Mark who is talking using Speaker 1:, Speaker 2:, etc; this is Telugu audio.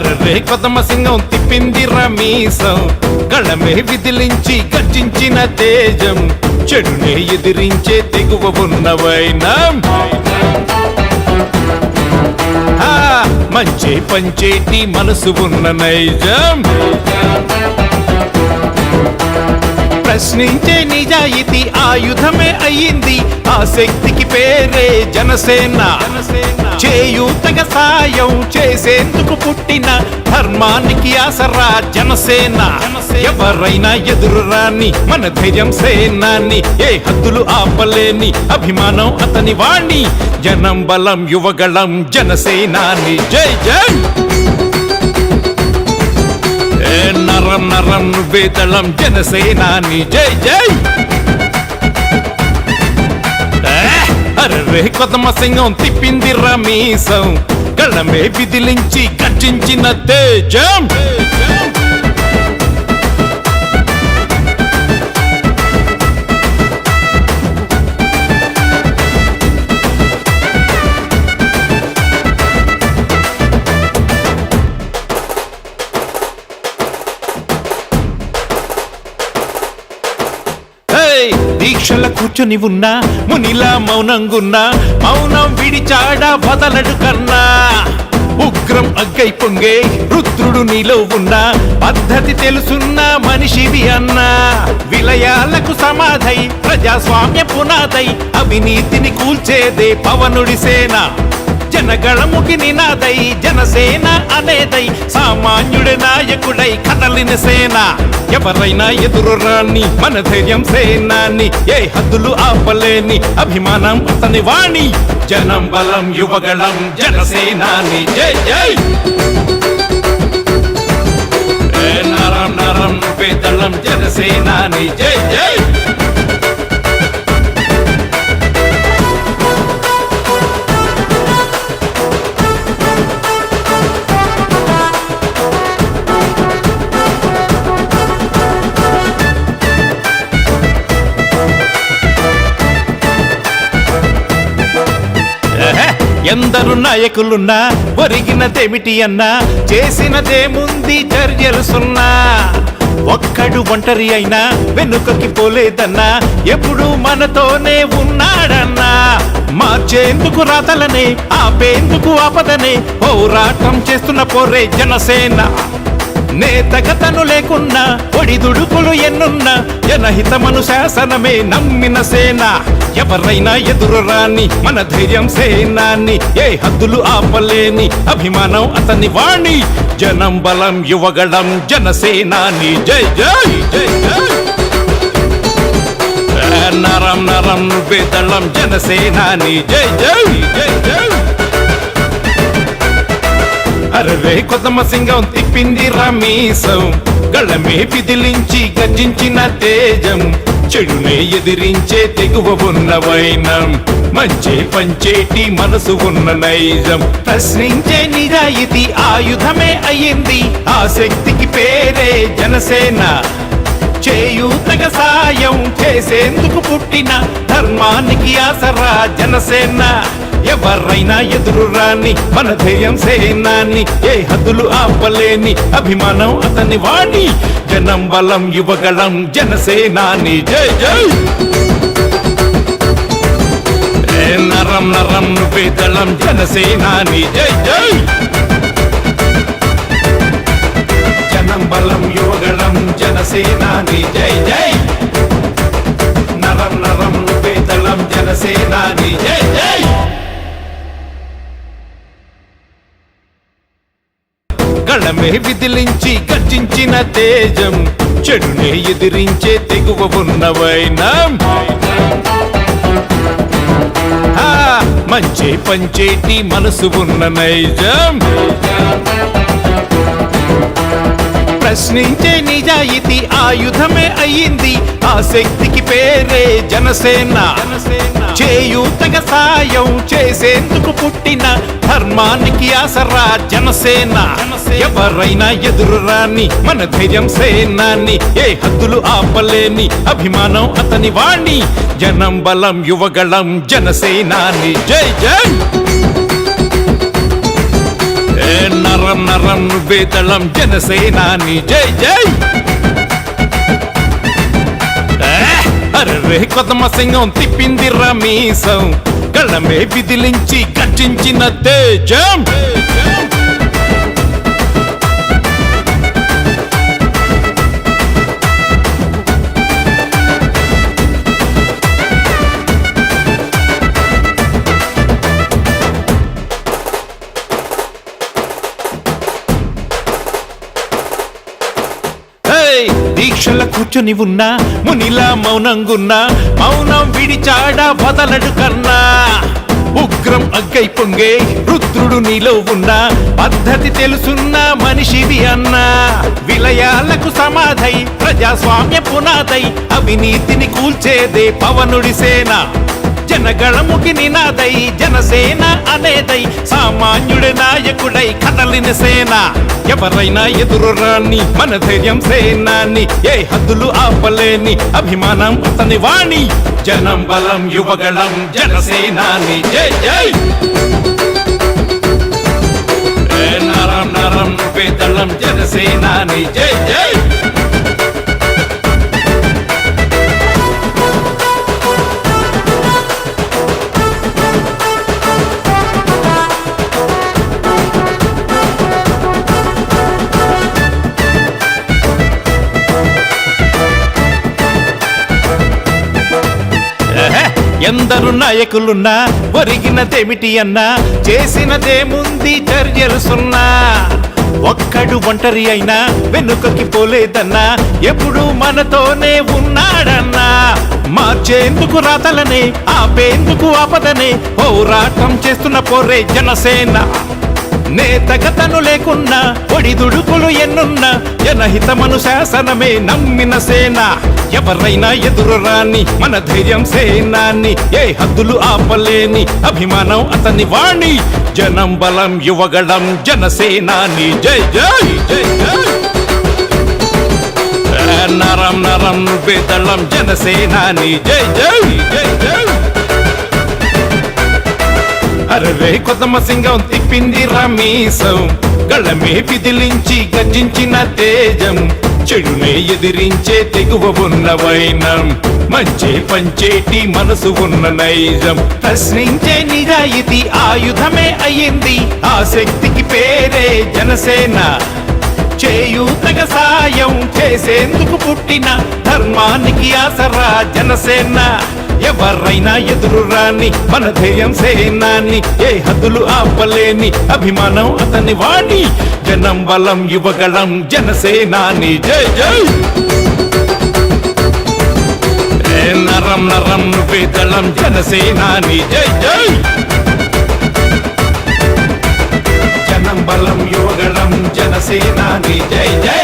Speaker 1: అర్రే కొదమ సింగం తిప్పింది రమీసం గళమే విదిలించి గర్జించిన తేజం చెడునే ఎదిరించే తెగువ ఉన్న వైనం మంచి పంచేటి మనసు ఉన్న నైజం ప్రశ్నించే నిజాయితీ ఆయుధమే అయ్యింది ఆ శక్తికి పేరే జనసేన చేయూతగా సాయం చేసేందుకు పుట్టిన ధర్మానికి ఆసరా జనసేన ఎవరైనా ఎదురు రాని మన ధైర్యం సేనాన్ని ఏ హద్దులు ఆపలేని అభిమానం అతని వాణి జనం బలం యువగళం జనసేనాని జై జై నరం నరం వేదళం జనసేనాని జై జై అర్రే కొదమ సింగం తిప్పింది రమీసం గళమే విదిలించి గర్జించిన తేజం దీక్షల కూర్చొని ఉన్నా మునిలా మౌనంగున్నా మౌనం విడిచాడా వదలడు కన్నా ఉగ్రం అగ్గై పొంగే రుద్రుడు నీలో ఉన్నా పద్ధతి తెలుసున్న మనిషివి అన్నా విలయాలకు సమాధై ప్రజాస్వామ్య పునాదై అవినీతిని కూల్చేదే పవనుడి సేన జనగళముకి నినాదై జనసేన అనేదై సామాన్యుడి నాయకుడై కదలిన సేన ఎవరైనా ఎదురు రాని మన ధైర్యం సేనాన్ని ఏ హద్దులు ఆపలేని అభిమానం అతని వాణి జనం బలం యువగళం జనసేనాని జై జై నరం నరం వేదళం జనసేనాని జై జై ఎందరు నాయకులున్నా ఒరిగినదేమిటి అన్నా చేసినదేముంది చర్యలు సున్నా ఒక్కడు ఒంటరి అయినా వెనుకకి పోలేదన్నా ఎప్పుడు మనతోనే ఉన్నాడన్నా మార్చేందుకు రాతలనే ఆపేందుకు ఆపదనే పోరాటం చేస్తున్న పోరే జనసేన నేతగతను లేకున్నా ఒడిదుడుకులు ఎన్నున్నా జనహితమను శాసనమే నమ్మిన సేన ఎవరైనా ఎదురు రాని మన ధైర్యం సేనాన్ని ఏ హద్దులు ఆపలేని అభిమానం అతని వాణి జనం బలం యువగళం జనసేనాని జై జై జై జై నరం నరం వేదళం జనసేనాని జై జై జై జై అర్రే కొదమ సింగం తిప్పింది రమీసం గళమే విదిలించి గర్జించిన తేజం చెడునే ఎదిరించే తెగువ ఉన్న వైనం మంచి పంచేటి మనసు ఉన్న నైజం ప్రశ్నించే నిజాయితీ ఆయుధమే అయ్యింది ఆ శక్తికి పేరే జనసేన చేయూతగా సాయం చేసేందుకు పుట్టిన ధర్మానికి ఆసరా జనసేన ఎవరైనా ఎదురు రాని మన ధైర్యం సేనాన్ని ఏ హద్దులు ఆపలేని అభిమానం అతని వాణి జనం బలం యువగళం జనసేనాని జై జై నరం నరం వేదళం జనసేనాని జై జై జనం బలం యువగళం జనసేనాని జై జై నరం నరం వేదళం జనసేనాని జై జై గళమే విదిలించి గర్జించిన తేజం చెడునే ఎదిరించే తెగువ ఉన్న వైనం మంచి పంచేటి మనసు ఉన్న నైజం ప్రశ్నించే నిజాయితీ ఆయుధమే అయ్యింది ఆ శక్తికి పేరే జనసేన చేయూతగా సాయం చేసేందుకు పుట్టిన ధర్మానికి ఆసరా జనసేన ఎవరైనా ఎదురు రాని మన ధైర్యం సేనాన్ని ఏ హద్దులు ఆపలేని అభిమానం అతని వాణి జనం బలం యువగళం జనసేనాని జై జై నరం నరం నరం నువ్వే దళం జనసేనాని జై జై అరే కొత్తమ సింగం తిప్పింది రమీసం గళమే విదిలించి గర్జించిన తేజం దీక్షల కూర్చొని ఉన్నా మునిలా మౌనంగున్నా మౌనం విడిచాడా వదలడు కన్నా ఉగ్రం అగ్గై పొంగే రుద్రుడు నీలో ఉన్నా పద్ధతి తెలుసున్న మనిషివి అన్నా విలయాలకు సమాధై ప్రజాస్వామ్య పునాదై అవినీతిని కూల్చేదే పవనుడి సేన జనగళముకి నినాదై జనసేన అనేదై సామాన్యుడి నాయకుడై కదలిన సేన ఎవరైనా ఎదురు రాని మన ధైర్యం సేనాని ఏ హద్దులు ఆపలేని అభిమానం అతని వాణి జనం బలం యువగళం జనసేనాని జై జై నరం నరం నువ్వే దళం జనసేనాని జై జై ఎందరు నాయకులున్నా ఒరిగినదేమిటి అన్నా చేసినదేముంది చర్యలు సున్నా ఒక్కడు ఒంటరి అయినా వెనుకకి పోలేదన్నా ఎప్పుడు మనతోనే ఉన్నాడన్నా మార్చేందుకు రాతలనే ఆపేందుకు ఆపదనే పోరాటం చేస్తున్న పోరే జనసేన నేతగతను లేకున్నా ఒడిదుడుకులు ఎన్నున్నా జనహితమను శాసనమే నమ్మిన సేన ఎవరైనా ఎదురు రాని మన ధైర్యం సేనాన్ని ఏ హద్దులు ఆపలేని అభిమానం అతని వాణి జనం బలం యువగళం జనసేనాని జై జై జై జై నరం నరం నువ్వే దళం జనసేనాని జై జై జై జై అరే కొత్తమ సింగం తిప్పింది రమీసం గళమే విదిలించి గర్జించిన తేజం చెడునే ఎదిరించే తెగువ ఉన్న వైనం మంచి పంచేటి మనసు ఉన్న నైజం ప్రశ్నించే నిజాయితీ ఆయుధమే అయ్యింది ఆ శక్తికి పేరే జనసేన చేయూతగా సాయం చేసేందుకు పుట్టిన ధర్మానికి ఆసరా జనసేన ఎవరైనా ఎదురు రాని మన ధైర్యం సేనాన్ని ఏ హద్దులు ఆపలేని అభిమానం అతని వాణి జనం బలం యువగళం జనసేనాని జై జై నరం నరం నువ్వే దళం జనసేనాని జై జై జనం బలం యువగళం జనసేనాని జై జై